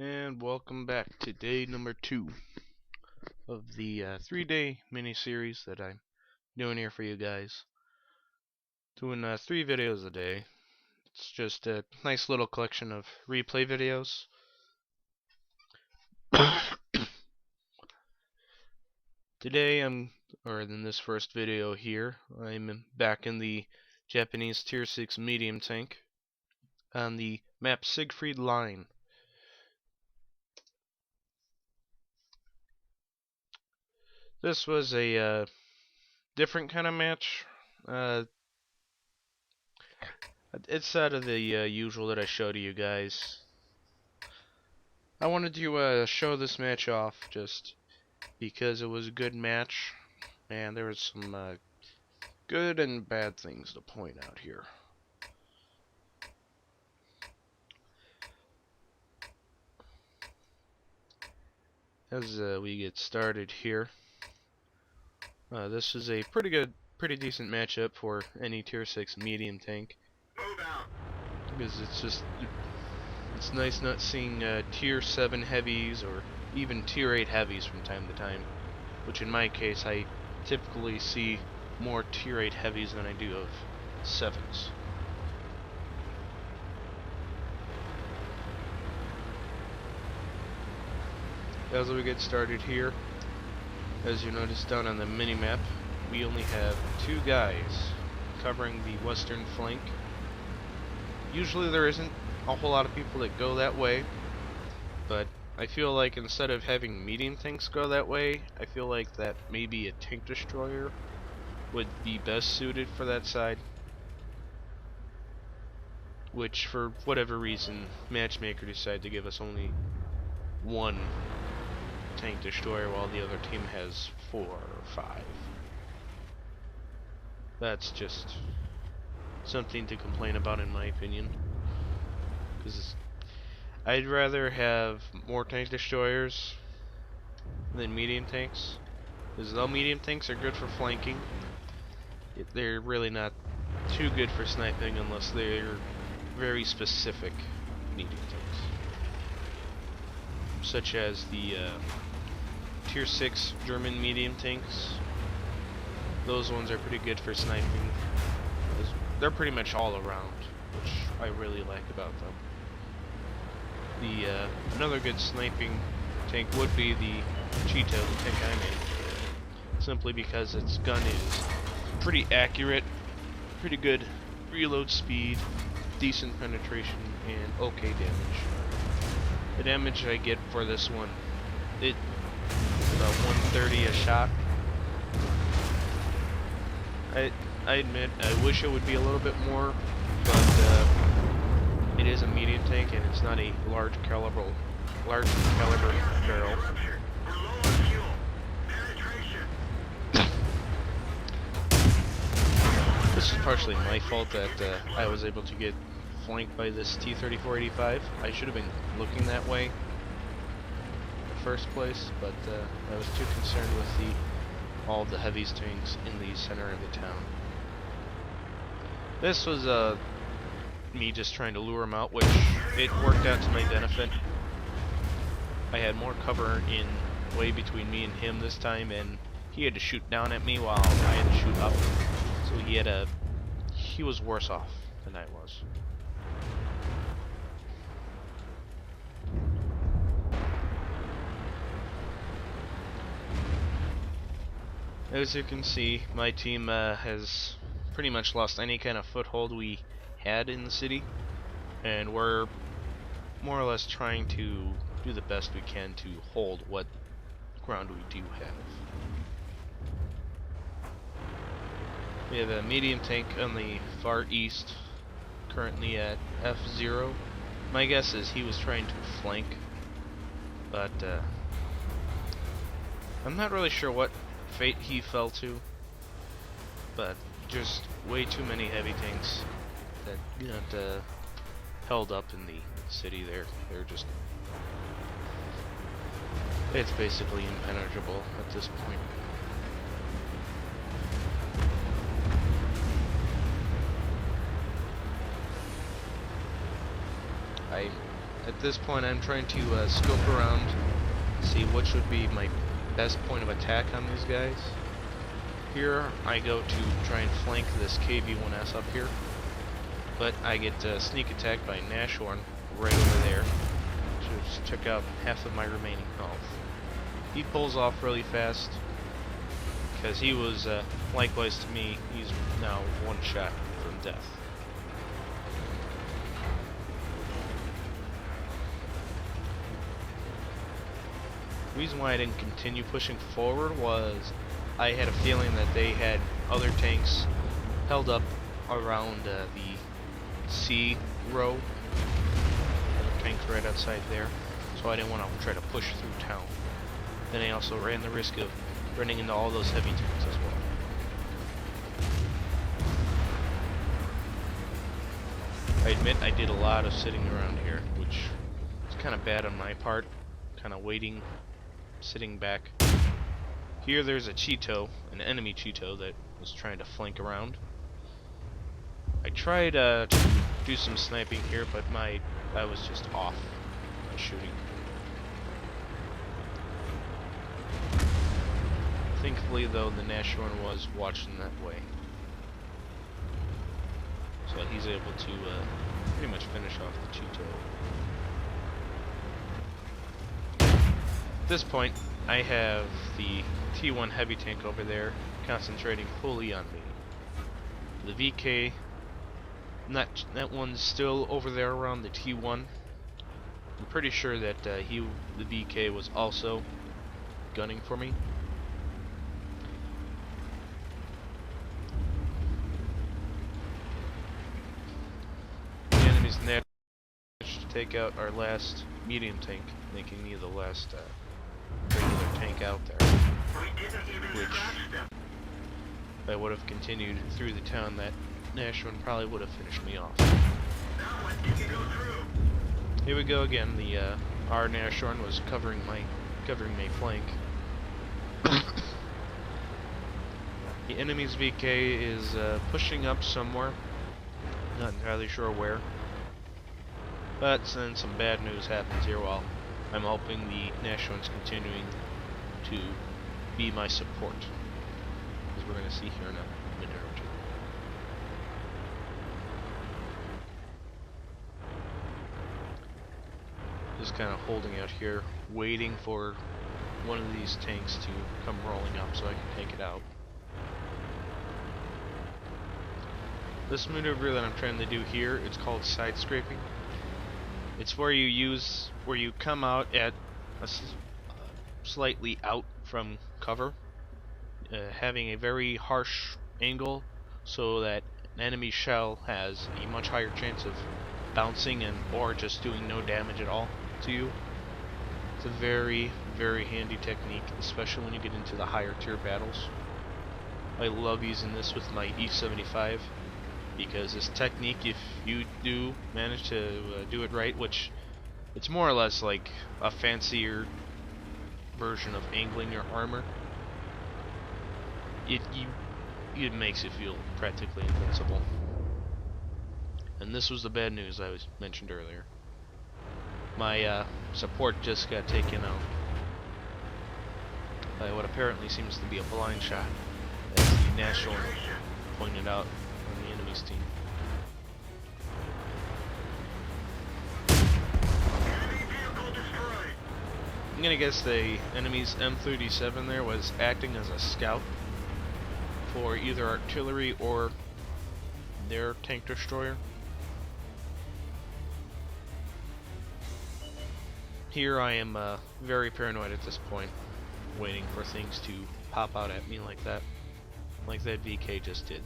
And welcome back to day number 2 of the 3-day mini-series that I'm doing here for you guys. Doing 3 videos a day. It's just a nice little collection of replay videos. Today or in this first video here, I'm back in the Japanese Tier 6 medium tank on the map Siegfried line. This was a different kind of match. It's out of the usual that I show to you guys. I wanted to show this match off just because it was a good match, and there was some good and bad things to point out here. As we get started here, this is a pretty decent matchup for any Tier 6 medium tank. Because it's nice not seeing Tier 7 heavies or even Tier 8 heavies from time to time. Which in my case, I typically see more Tier 8 heavies than I do of 7s. As we get started here, as you notice down on the mini-map, we only have 2 guys covering the western flank. Usually there isn't a whole lot of people that go that way, but I feel like instead of having medium tanks go that way, I feel like that maybe a tank destroyer would be best suited for that side. Which, for whatever reason, Matchmaker decided to give us only 1 tank destroyer while the other team has 4 or 5. That's just something to complain about in my opinion. Because I'd rather have more tank destroyers than medium tanks. Because though medium tanks are good for flanking, they're really not too good for sniping unless they're very specific medium tanks. Such as the Tier 6 German medium tanks. Those ones are pretty good for sniping. They're pretty much all around, which I really like about them. Another good sniping tank would be the Cheeto, the tank I'm in. Simply because its gun is pretty accurate, pretty good reload speed, decent penetration, and okay damage. The damage I get for this one, it's about 130 a shot. I admit, I wish it would be a little bit more, but it is a medium tank and it's not a large caliber barrel. This is partially my fault that I was able to get flanked by this T-3485. I should have been looking that way in the first place, but I was too concerned with all the heavies tanks in the center of the town. This was me just trying to lure him out, which it worked out to my benefit. I had more cover in way between me and him this time, and he had to shoot down at me while I had to shoot up. So he was worse off than I was. As you can see, my team has pretty much lost any kind of foothold we had in the city, and we're more or less trying to do the best we can to hold what ground we do have. We have a medium tank on the far east, currently at F0. My guess is he was trying to flank, but I'm not really sure what fate he fell to, but just way too many heavy tanks that got held up in the city there. They're just... it's basically impenetrable at this point. At this point, I'm trying to scope around, see which would be my best point of attack on these guys. Here, I go to try and flank this KV-1S up here, but I get sneak attacked by Nashorn right over there, which took out half of my remaining health. He pulls off really fast, because he was, likewise to me, he's now one shot from death. The reason why I didn't continue pushing forward was I had a feeling that they had other tanks held up around the C row. Other tanks right outside there, so I didn't want to try to push through town. Then I also ran the risk of running into all those heavy tanks as well. I admit I did a lot of sitting around here, which is kind of bad on my part, kind of waiting, sitting back. Here there's a Cheeto, an enemy Cheeto that was trying to flank around. I tried to do some sniping here, but I was just off my shooting. Thankfully, though, the Nashorn was watching that way, so he's able to pretty much finish off the Cheeto. At this point, I have the T1 heavy tank over there concentrating fully on me. The VK, that one's still over there around the T1. I'm pretty sure that the VK was also gunning for me. Managed to take out our last medium tank, making me the last regular tank out there. Which, if I would have continued through the town, that Nashorn probably would have finished me off. Here we go again. The our Nashorn was covering my flank. The enemy's VK is pushing up somewhere. Not entirely sure where. But then some bad news happens here while I'm hoping the Nashorn's continuing to be my support, as we're going to see here in a minute or two. Just kind of holding out here, waiting for one of these tanks to come rolling up so I can take it out. This maneuver that I'm trying to do here, it's called side scraping. It's where you come out at a slightly out from cover, having a very harsh angle so that an enemy shell has a much higher chance of bouncing and or just doing no damage at all to you. It's a very, very handy technique, especially when you get into the higher tier battles. I love using this with my E75. Because this technique, if you do manage to do it right, which it's more or less like a fancier version of angling your armor, it makes you feel practically invincible. And this was the bad news I mentioned earlier. My support just got taken out by what apparently seems to be a blind shot, as the Nashorn pointed out on the enemy's team. I'm gonna guess the enemy's M37 there was acting as a scout for either artillery or their tank destroyer. Here I am very paranoid at this point, waiting for things to pop out at me like that VK just did.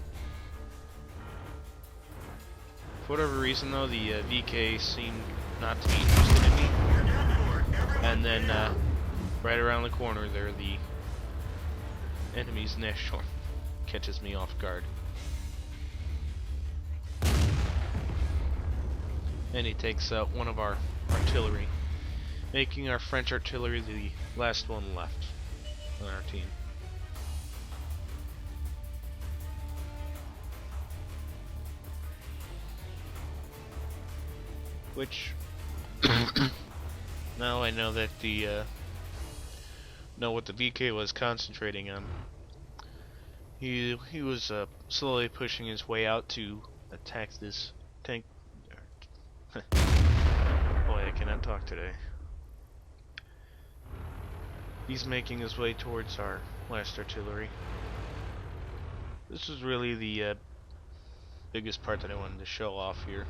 For whatever reason though, the VK seemed not to be interested in me. And then, right around the corner there, the enemy's Nashorn catches me off guard. And he takes out one of our artillery, making our French artillery the last one left on our team. Which Now I know that the know what the VK was concentrating on. He was slowly pushing his way out to attack this tank. Boy, I cannot talk today. He's making his way towards our last artillery. This is really the biggest part that I wanted to show off here.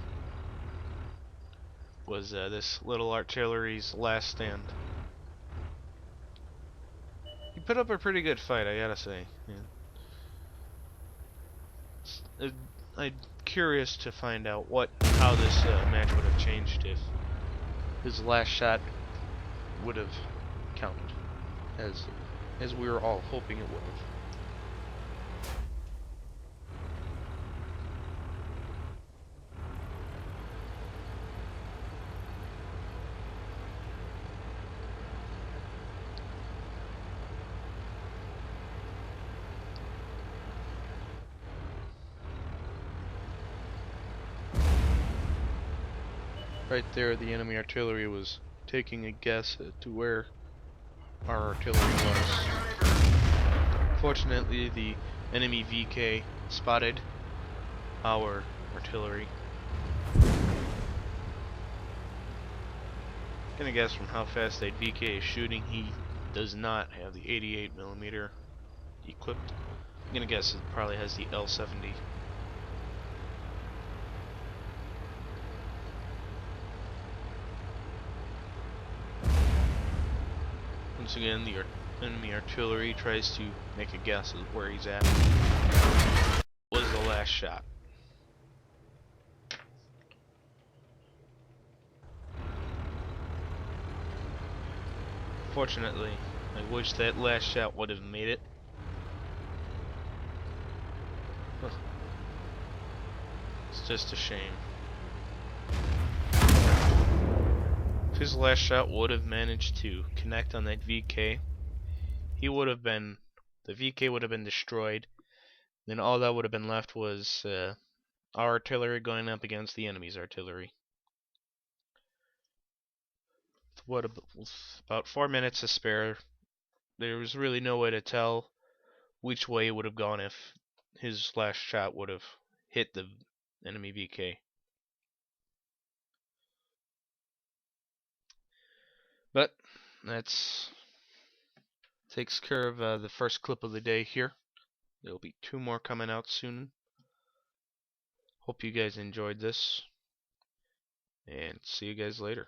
Was this little artillery's last stand. He put up a pretty good fight, I gotta say. Yeah. I'm curious to find out how this match would have changed if his last shot would have counted, as we were all hoping it would have. Right there, the enemy artillery was taking a guess as to where our artillery was. Fortunately, the enemy VK spotted our artillery. Gonna guess from how fast that VK is shooting, he does not have the 88mm equipped. I'm gonna guess it probably has the L70. Once again, the enemy artillery tries to make a guess of where he's at. Was the last shot. Fortunately, I wish that last shot would have made it. It's just a shame. If his last shot would have managed to connect on that VK, the VK would have been destroyed. Then all that would have been left was our artillery going up against the enemy's artillery. With about 4 minutes to spare, there was really no way to tell which way it would have gone if his last shot would have hit the enemy VK. But that's takes care of the first clip of the day here. There'll be 2 more coming out soon. Hope you guys enjoyed this, and see you guys later.